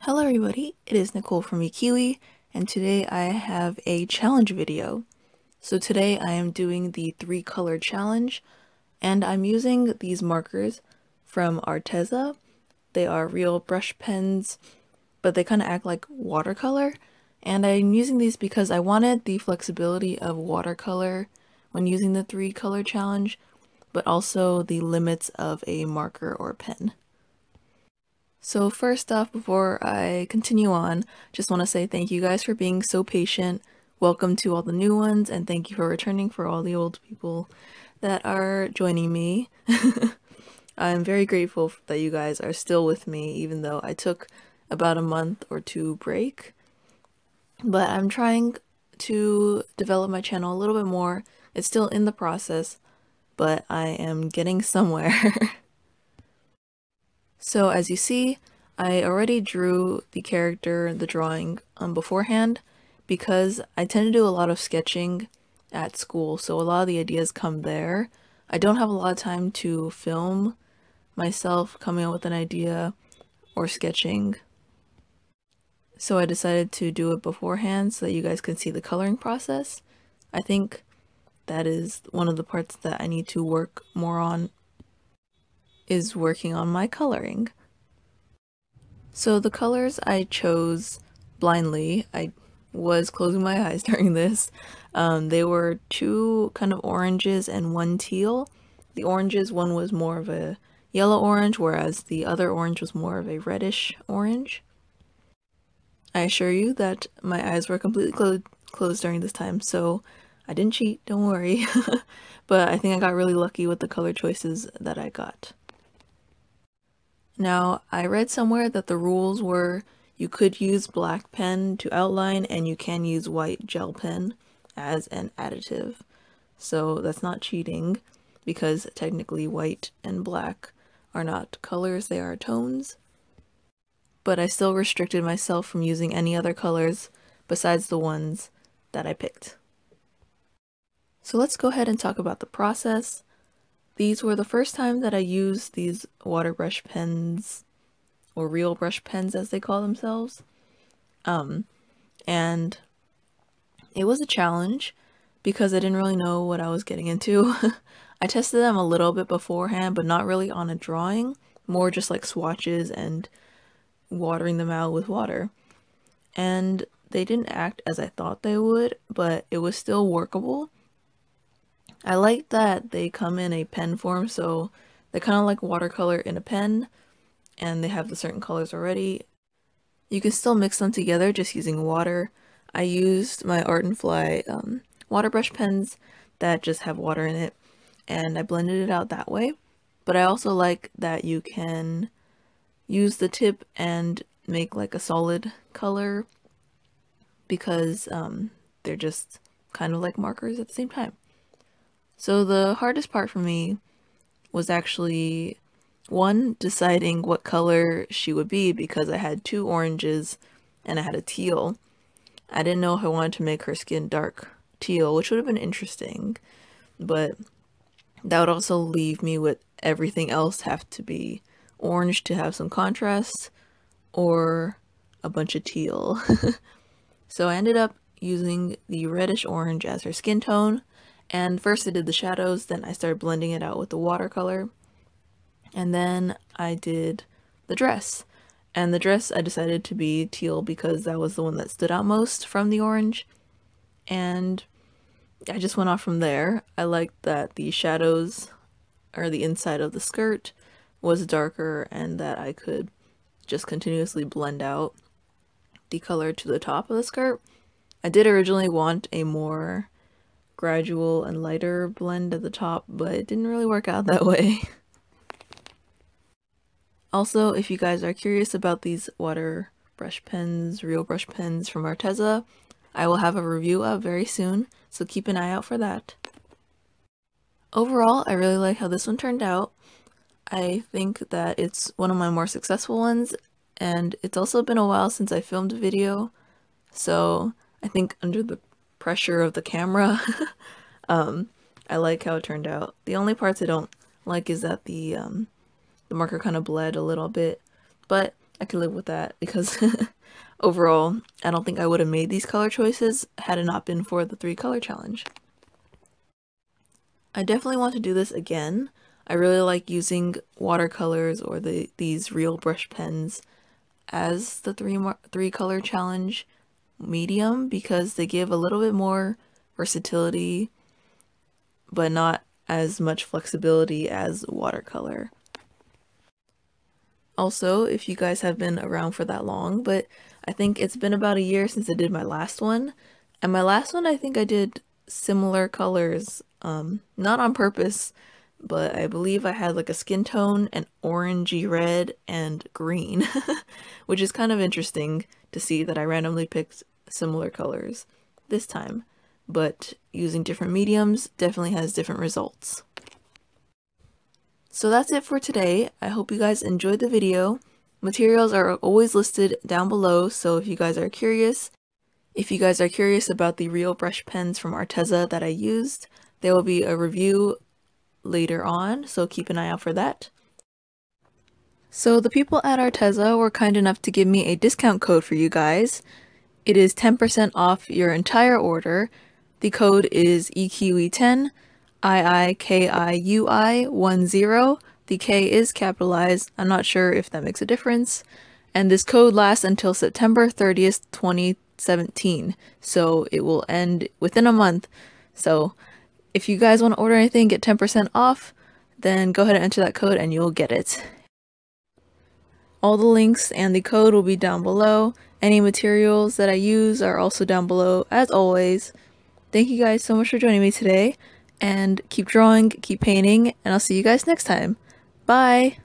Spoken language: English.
Hello everybody, it is Nicole from iiKiui, and today I have a challenge video. So today I am doing the 3-color challenge, and I'm using these markers from Arteza. They are real brush pens, but they kind of act like watercolor, and I'm using these because I wanted the flexibility of watercolor when using the 3-color challenge, but also the limits of a marker or pen. So first off, before I continue on, just want to say thank you guys for being so patient. Welcome to all the new ones, and thank you for returning for all the old people that are joining me. I'm very grateful that you guys are still with me, even though I took about a month or two break. But I'm trying to develop my channel a little bit more. It's still in the process, but I am getting somewhere. So as you see, I already drew the character, the drawing beforehand, because I tend to do a lot of sketching at school, so a lot of the ideas come there. I don't have a lot of time to film myself coming up with an idea or sketching, so I decided to do it beforehand so that you guys can see the coloring process. I think that is one of the parts that I need to work more on, is working on my coloring. So the colors I chose blindly, I was closing my eyes during this. They were 2 kind of oranges and 1 teal. The oranges, one was more of a yellow orange, whereas the other orange was more of a reddish orange. I assure you that my eyes were completely closed during this time, so I didn't cheat, don't worry. But I think I got really lucky with the color choices that I got. Now, I read somewhere that the rules were you could use black pen to outline and you can use white gel pen as an additive. So that's not cheating, because technically white and black are not colors, they are tones. But I still restricted myself from using any other colors besides the ones that I picked. So let's go ahead and talk about the process. These were the first time that I used these water brush pens, or real brush pens as they call themselves. And it was a challenge because I didn't really know what I was getting into. I tested them a little bit beforehand, but not really on a drawing, more just like swatches and watering them out with water. And they didn't act as I thought they would, but it was still workable. I like that they come in a pen form, so they're kind of like watercolor in a pen, and they have the certain colors already. You can still mix them together just using water. I used my Art & Fly water brush pens that just have water in it, and I blended it out that way. But I also like that you can use the tip and make like a solid color, because they're just kind of like markers at the same time. So the hardest part for me was actually, one, deciding what color she would be, because I had 2 oranges and I had a teal. I didn't know if I wanted to make her skin dark teal, which would have been interesting, but that would also leave me with everything else have to be orange to have some contrast, or a bunch of teal. So I ended up using the reddish orange as her skin tone. And first I did the shadows, then I started blending it out with the watercolor, and then I did the dress. And the dress I decided to be teal because that was the one that stood out most from the orange, and I just went off from there. I liked that the shadows, or the inside of the skirt, was darker, and that I could just continuously blend out the color to the top of the skirt. I did originally want a more gradual and lighter blend at the top, but it didn't really work out that way. Also, if you guys are curious about these water brush pens, real brush pens from Arteza, I will have a review up very soon, so keep an eye out for that. Overall, I really like how this one turned out. I think that it's one of my more successful ones, and it's also been a while since I filmed a video, so I think under the pressure of the camera, I like how it turned out. The only parts I don't like is that the marker kind of bled a little bit, but I could live with that because overall, I don't think I would have made these color choices had it not been for the 3-color challenge. I definitely want to do this again. I really like using watercolors or these real brush pens as the 3-color challenge medium because they give a little bit more versatility but not as much flexibility as watercolor. Also, if you guys have been around for that long, but I think it's been about a year since I did my last one, and my last one I think I did similar colors, not on purpose, but I believe I had like a skin tone, an orangey red, and green, which is kind of interesting to see that I randomly picked similar colors this time, but using different mediums definitely has different results. So that's it for today. I hope you guys enjoyed the video. Materials are always listed down below, so if you guys are curious about the real brush pens from Arteza that I used, there will be a review later on, so keep an eye out for that. So the people at Arteza were kind enough to give me a discount code for you guys. It is 10% off your entire order. The code is iiKiui10, iiKiui10. The K is capitalized. I'm not sure if that makes a difference. And this code lasts until September 30th, 2017. So it will end within a month. So if you guys want to order anything, get 10% off, then go ahead and enter that code and you'll get it. All the links and the code will be down below. Any materials that I use are also down below, as always. Thank you guys so much for joining me today, and keep drawing, keep painting, and I'll see you guys next time. Bye!